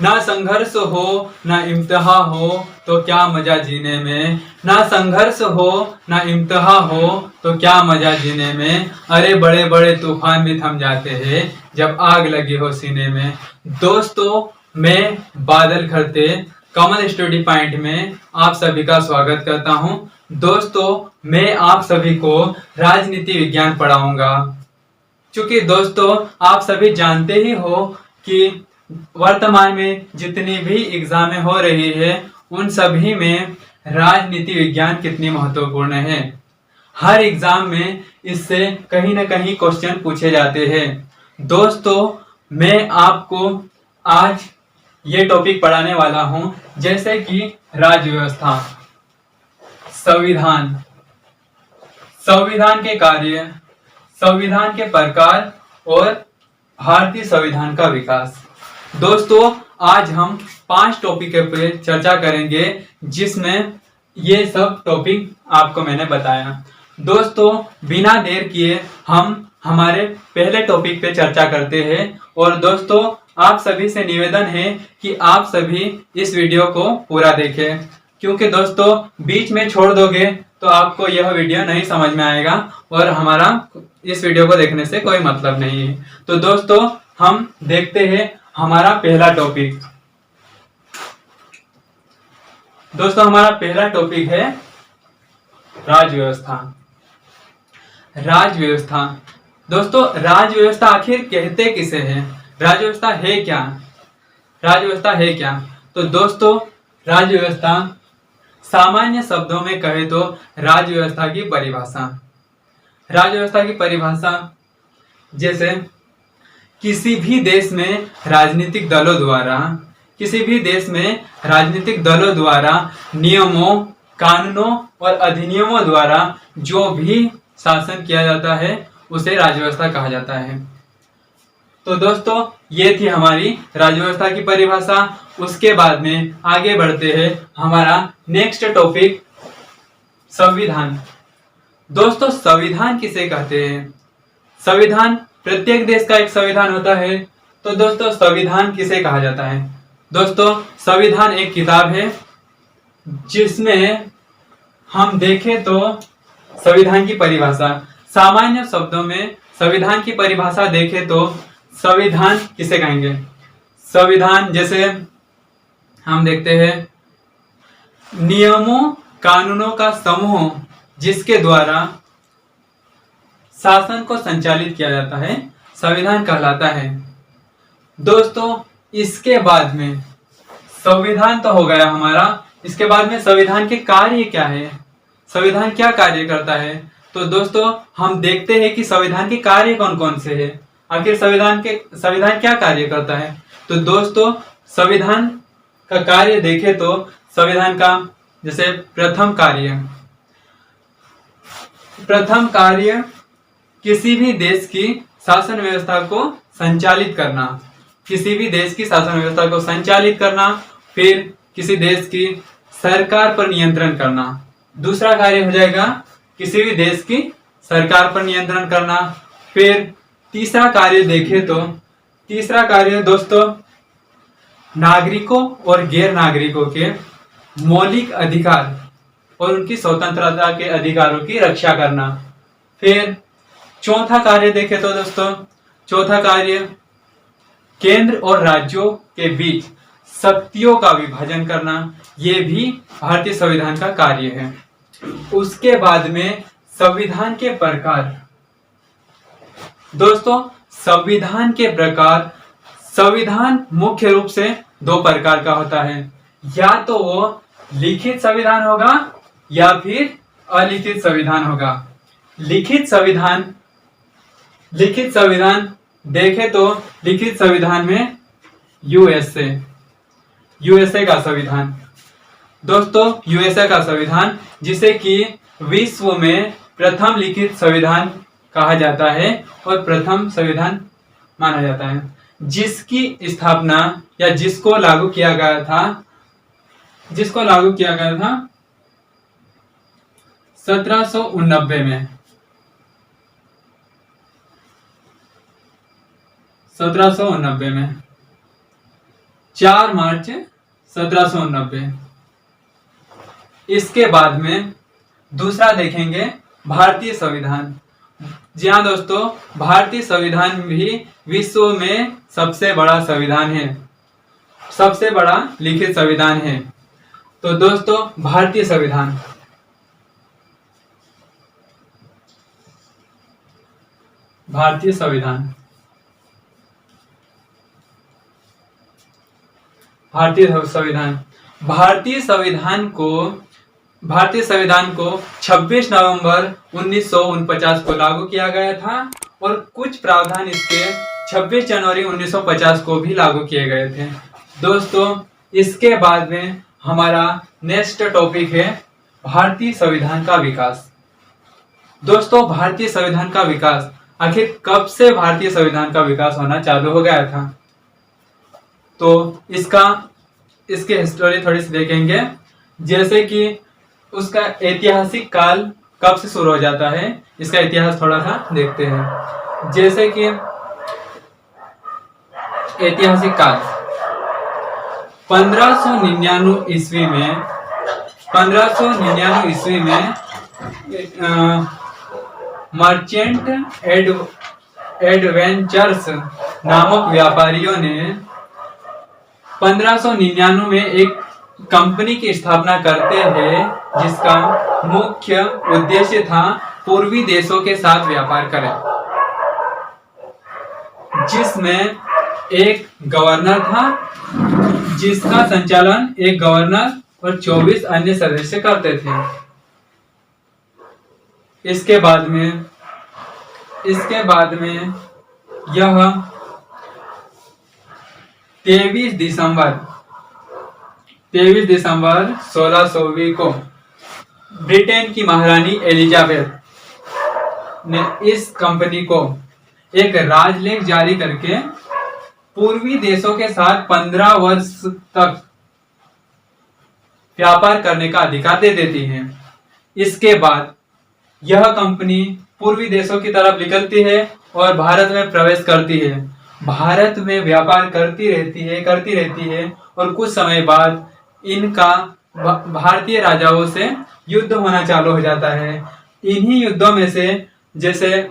ना संघर्ष हो ना इम्तिहा हो तो क्या मजा जीने में, ना संघर्ष हो ना इम्तिहा हो तो क्या मजा जीने में। अरे बड़े बड़े तूफान भी थम जाते हैं जब आग लगी हो सीने में। दोस्तों, मैं बादल खड़ते कॉमन स्टडी पॉइंट में आप सभी का स्वागत करता हूं। दोस्तों, मैं आप सभी को राजनीति विज्ञान पढ़ाऊंगा। क्योंकि दोस्तों, आप सभी जानते ही हो कि वर्तमान में जितनी भी एग्जामें हो रही है उन सभी में राजनीति विज्ञान कितनी महत्वपूर्ण है। हर एग्जाम में इससे कहीं ना कहीं क्वेश्चन पूछे जाते हैं। दोस्तों, मैं आपको आज ये टॉपिक पढ़ाने वाला हूं, जैसे कि राज्य व्यवस्था, संविधान, संविधान के कार्य, संविधान के प्रकार और भारतीय संविधान का विकास। दोस्तों, आज हम 5 टॉपिक पे चर्चा करेंगे जिसमें ये सब टॉपिक आपको मैंने बताया। दोस्तों, बिना देर किए हम हमारे पहले टॉपिक पे चर्चा करते हैं। और दोस्तों, आप सभी से निवेदन है कि आप सभी इस वीडियो को पूरा देखें, क्योंकि दोस्तों बीच में छोड़ दोगे तो आपको यह वीडियो नहीं समझ में आएगा और हमारा इस वीडियो को देखने से कोई मतलब नहीं है। तो दोस्तों, हम देखते हैं हमारा पहला टॉपिक। दोस्तों, हमारा पहला टॉपिक है राज्य व्यवस्था। राज्य व्यवस्था। दोस्तों, राज्य व्यवस्था आखिर कहते किसे हैं? राज्य व्यवस्था है क्या? राज्य व्यवस्था है क्या? तो दोस्तों, राज्य व्यवस्था सामान्य शब्दों में कहे तो राज्य व्यवस्था की परिभाषा, राज्य व्यवस्था की परिभाषा जैसे किसी भी देश में राजनीतिक दलों द्वारा, किसी भी देश में राजनीतिक दलों द्वारा नियमों, कानूनों और अधिनियमों द्वारा जो भी शासन किया जाता है उसे राज्य व्यवस्था कहा जाता है। तो दोस्तों, ये थी हमारी राज्य व्यवस्था की परिभाषा। उसके बाद में आगे बढ़ते हैं हमारा नेक्स्ट टॉपिक, संविधान। दोस्तों, संविधान किसे कहते हैं? संविधान, प्रत्येक देश का एक संविधान होता है। तो दोस्तों, संविधान किसे कहा जाता है? दोस्तों, संविधान एक किताब है जिसमें हम देखें तो संविधान की परिभाषा, सामान्य शब्दों में संविधान की परिभाषा देखें तो संविधान किसे कहेंगे? संविधान जैसे हम देखते हैं नियमों, कानूनों का समूह जिसके द्वारा शासन को संचालित किया जाता है, संविधान कहलाता है। दोस्तों, इसके बाद में संविधान तो हो गया हमारा, इसके बाद में संविधान के कार्य क्या है? संविधान क्या कार्य करता है? तो दोस्तों, हम देखते हैं कि संविधान के कार्य कौन कौन से हैं। आखिर संविधान क्या कार्य करता है? तो दोस्तों, संविधान का कार्य देखें तो संविधान का जैसे प्रथम कार्य किसी भी देश की शासन व्यवस्था को संचालित करना, किसी भी देश की शासन व्यवस्था को संचालित करना, फिर किसी देश की सरकार पर नियंत्रण करना। दूसरा कार्य हो जाएगा किसी भी देश की सरकार पर नियंत्रण करना। फिर तीसरा कार्य देखें तो तीसरा कार्य दोस्तों, नागरिकों और गैर नागरिकों के मौलिक अधिकार और उनकी स्वतंत्रता के अधिकारों की रक्षा करना। फिर चौथा कार्य देखें तो दोस्तों, चौथा कार्य केंद्र और राज्यों के बीच शक्तियों का विभाजन करना, यह भी भारतीय संविधान का कार्य है। उसके बाद में संविधान के प्रकार। दोस्तों, संविधान के प्रकार, संविधान मुख्य रूप से 2 प्रकार का होता है। या तो वो लिखित संविधान होगा या फिर अलिखित संविधान होगा। लिखित संविधान देखें तो लिखित संविधान में यूएसए का संविधान। दोस्तों, यूएसए का संविधान जिसे कि विश्व में प्रथम लिखित संविधान कहा जाता है और प्रथम संविधान माना जाता है, जिसकी स्थापना या जिसको लागू किया गया था 1789 में। 1789 में 4 मार्च 1789। इसके बाद में दूसरा देखेंगे भारतीय संविधान। जी हाँ दोस्तों, भारतीय संविधान भी विश्व में सबसे बड़ा संविधान है, सबसे बड़ा लिखित संविधान है। तो दोस्तों भारतीय संविधान, भारतीय संविधान, भारतीय संविधान, भारतीय संविधान को 26 नवंबर 1949 को लागू किया गया था और कुछ प्रावधान इसके 26 जनवरी 1950 को भी लागू किए गए थे। दोस्तों इसके बाद में हमारा नेक्स्ट टॉपिक है भारतीय संविधान का विकास। दोस्तों भारतीय संविधान का विकास, आखिर कब से भारतीय संविधान का विकास होना चालू हो गया था? तो इसके हिस्टोरी थोड़ी सी देखेंगे, जैसे कि उसका ऐतिहासिक काल कब से शुरू हो जाता है, इसका इतिहास थोड़ा सा देखते हैं। जैसे कि ऐतिहासिक काल 1599 ईस्वी में मर्चेंट एडवेंचर्स नामक व्यापारियों ने 1599 में एक कंपनी की स्थापना करते हैं जिसका मुख्य उद्देश्य था पूर्वी देशों के साथ व्यापार करें, जिसमें एक गवर्नर था जिसका संचालन एक गवर्नर और 24 अन्य सदस्य करते थे। इसके बाद में यह 23 दिसंबर 1620 को ब्रिटेन की महारानी एलिजाबेथ ने इस कंपनी को एक राजलेख जारी करके पूर्वी देशों के साथ 15 वर्ष तक व्यापार करने का अधिकार दे देती है। इसके बाद यह कंपनी पूर्वी देशों की तरफ निकलती है और भारत में प्रवेश करती है। भारत में व्यापार करती रहती है और कुछ समय बाद इनका भारतीय राजाओं से युद्ध होना चालू हो जाता है। इन्हीं युद्धों में से जैसे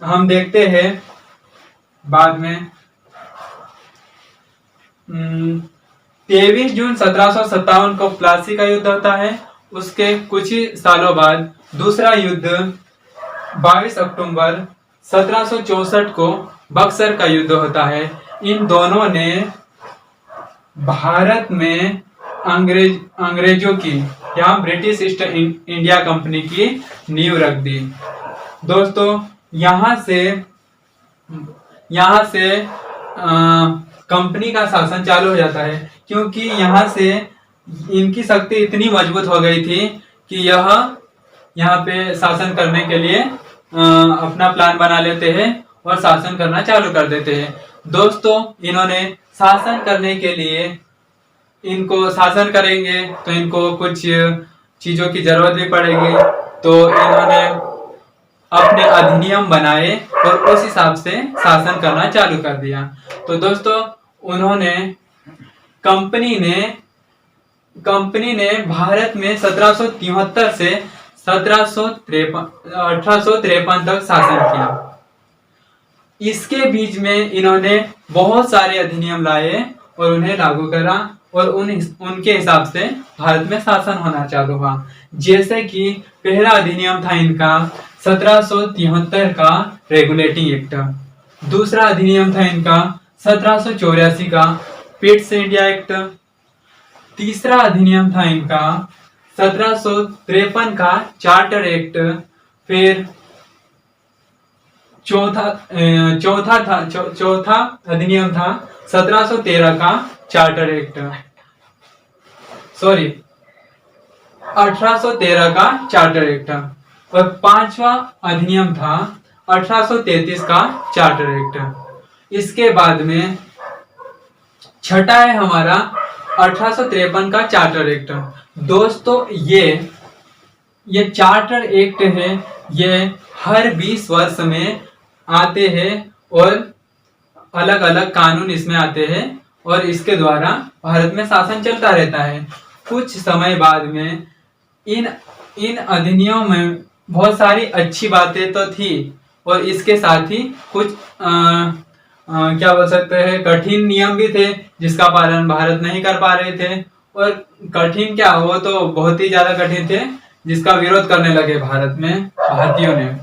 हम देखते हैं बाद में 23 जून 1757 को प्लासी का युद्ध होता है। उसके कुछ ही सालों बाद दूसरा युद्ध 22 अक्टूबर 1764 को बक्सर का युद्ध होता है। इन दोनों ने भारत में अंग्रेजों की या ब्रिटिश ईस्ट इंडिया कंपनी की नींव रख दी। दोस्तों यहाँ से कंपनी का शासन चालू हो जाता है, क्योंकि यहाँ से इनकी शक्ति इतनी मजबूत हो गई थी कि यह यहाँ पे शासन करने के लिए अपना प्लान बना लेते हैं और शासन करना चालू कर देते हैं। दोस्तों इन्होंने शासन करने के लिए, इनको शासन करेंगे तो इनको कुछ चीजों की जरूरत भी पड़ेगी, तो इन्होंने अपने अधिनियम बनाए और उस हिसाब से शासन करना चालू कर दिया। तो दोस्तों कंपनी ने भारत में 1773 से 1853 तक शासन किया। इसके बीच में इन्होंने बहुत सारे अधिनियम लाए और उन्हें लागू करा और उनके हिसाब से भारत में शासन होना चालू हुआ। जैसे कि पहला अधिनियम था इनका 1773 का रेगुलेटिंग एक्ट। दूसरा अधिनियम था इनका 1784 का पिट्स इंडिया एक्ट। तीसरा अधिनियम था इनका 1753 का चार्टर एक्ट। फिर चौथा अधिनियम था 1713 का चार्टर एक्ट, 1813 का चार्टर एक्ट। और पांचवा अधिनियम था 1833 का चार्टर एक्ट। इसके बाद में छठा है हमारा 1853 का चार्टर एक्ट। दोस्तों ये चार्टर एक्ट है, ये हर 20 वर्ष में आते हैं और अलग अलग कानून इसमें आते हैं और इसके द्वारा भारत में शासन चलता रहता है। कुछ समय बाद में इन अधिनियमों में बहुत सारी अच्छी बातें तो थी और इसके साथ ही कुछ क्या बोल सकते हैं कठिन नियम भी थे जिसका पालन भारत नहीं कर पा रहे थे। और कठिन क्या, वो तो बहुत ही ज्यादा कठिन थे जिसका विरोध करने लगे भारत में भारतीयों ने,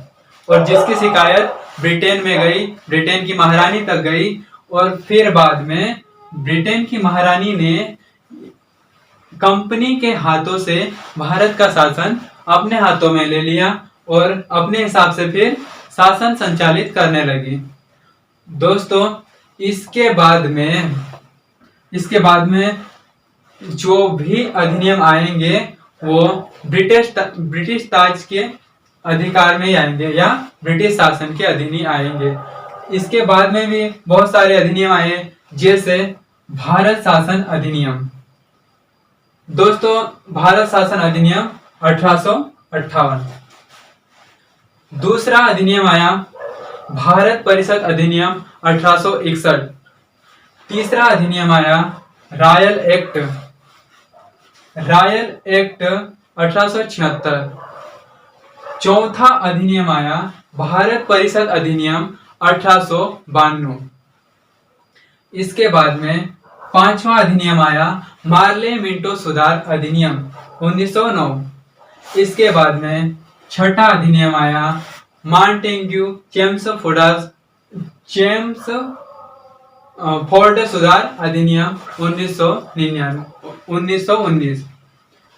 और जिसकी शिकायत ब्रिटेन में गई, ब्रिटेन की महारानी तक गई। और फिर बाद में ब्रिटेन की महारानी ने कंपनी के हाथों से भारत का शासन अपने हाथों में ले लिया और अपने हिसाब से फिर शासन संचालित करने लगी। दोस्तों इसके बाद में जो भी अधिनियम आएंगे वो ब्रिटिश ताज के अधिकार में ही आएंगे या ब्रिटिश शासन के अधीन ही आएंगे। इसके बाद में भी बहुत सारे अधिनियम आए जैसे भारत शासन अधिनियम। दोस्तों भारत शासन अधिनियम 1858। दूसरा अधिनियम आया भारत परिषद अधिनियम 1861। तीसरा अधिनियम आया रॉयल एक्ट 1876। चौथा अधिनियम आया भारत परिषद अधिनियम 1892। इसके बाद में पांचवा अधिनियम आया मार्ले मिंटो सुधार अधिनियम 1909। इसके बाद में छठा अधिनियम आया मॉन्टेग्यू चेम्सफोर्ड सुधार अधिनियम 1919।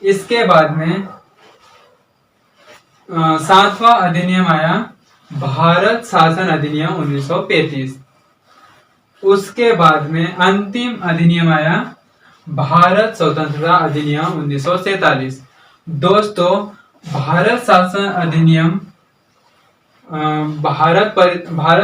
इसके बाद में सातवां अधिनियम आया भारत शासन अधिनियम 1935। उसके बाद में अंतिम अधिनियम आया भारत स्वतंत्रता अधिनियम 1947। दोस्तों भारत शासन अधिनियम भारत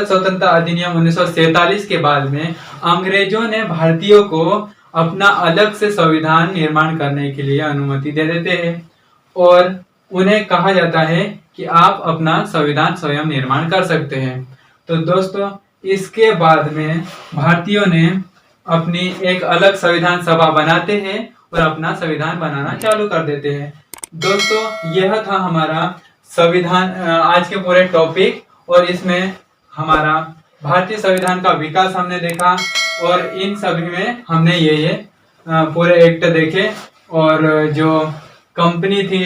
स्वतंत्रता अधिनियम 1947 के बाद में अंग्रेजों ने भारतीयों को अपना अलग से संविधान निर्माण करने के लिए अनुमति दे देते हैं और उन्हें कहा जाता है कि आप अपना संविधान स्वयं निर्माण कर सकते हैं। तो दोस्तों इसके बाद में भारतीयों ने अपनी एक अलग संविधान सभा बनाते हैं और अपना संविधान बनाना चालू कर देते हैं। दोस्तों यह था हमारा संविधान आज के पूरे टॉपिक, और इसमें हमारा भारतीय संविधान का विकास हमने देखा और इन सभी में हमने ये पूरे एक्ट देखे और जो कंपनी थी,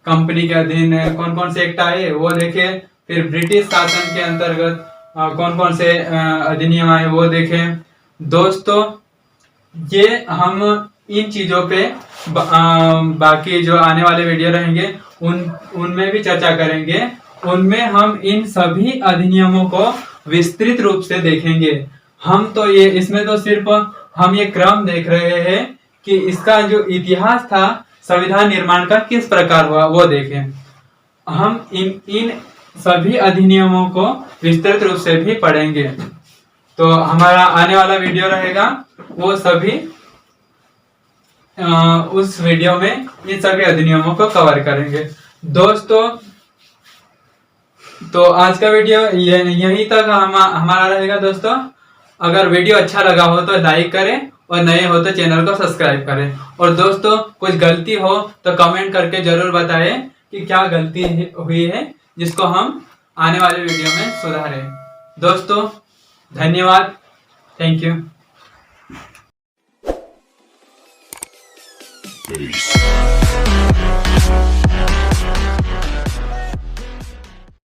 कंपनी के अधीन कौन कौन से एक्ट आए वो देखे, फिर ब्रिटिश शासन के अंतर्गत कौन कौन से अधिनियम आए वो देखे। दोस्तों ये हम इन चीजों पे बाकी जो आने वाले वीडियो रहेंगे उनमें भी चर्चा करेंगे। उनमें हम इन सभी अधिनियमों को विस्तृत रूप से देखेंगे। हम तो ये इसमें तो सिर्फ हम ये क्रम देख रहे हैं कि इसका जो इतिहास था संविधान निर्माण का किस प्रकार हुआ वो देखें। हम इन सभी अधिनियमों को विस्तृत रूप से भी पढ़ेंगे। तो हमारा आने वाला वीडियो रहेगा वो सभी उस वीडियो में इन सभी अधिनियमों को कवर करेंगे। दोस्तों तो आज का वीडियो यहीं तक हमारा रहेगा। दोस्तों अगर वीडियो अच्छा लगा हो तो लाइक करें और नए हो तो चैनल को सब्सक्राइब करें। और दोस्तों कुछ गलती हो तो कमेंट करके जरूर बताएं कि क्या गलती हुई है जिसको हम आने वाले वीडियो में सुधारें। दोस्तों धन्यवाद, थैंक यू। Peace.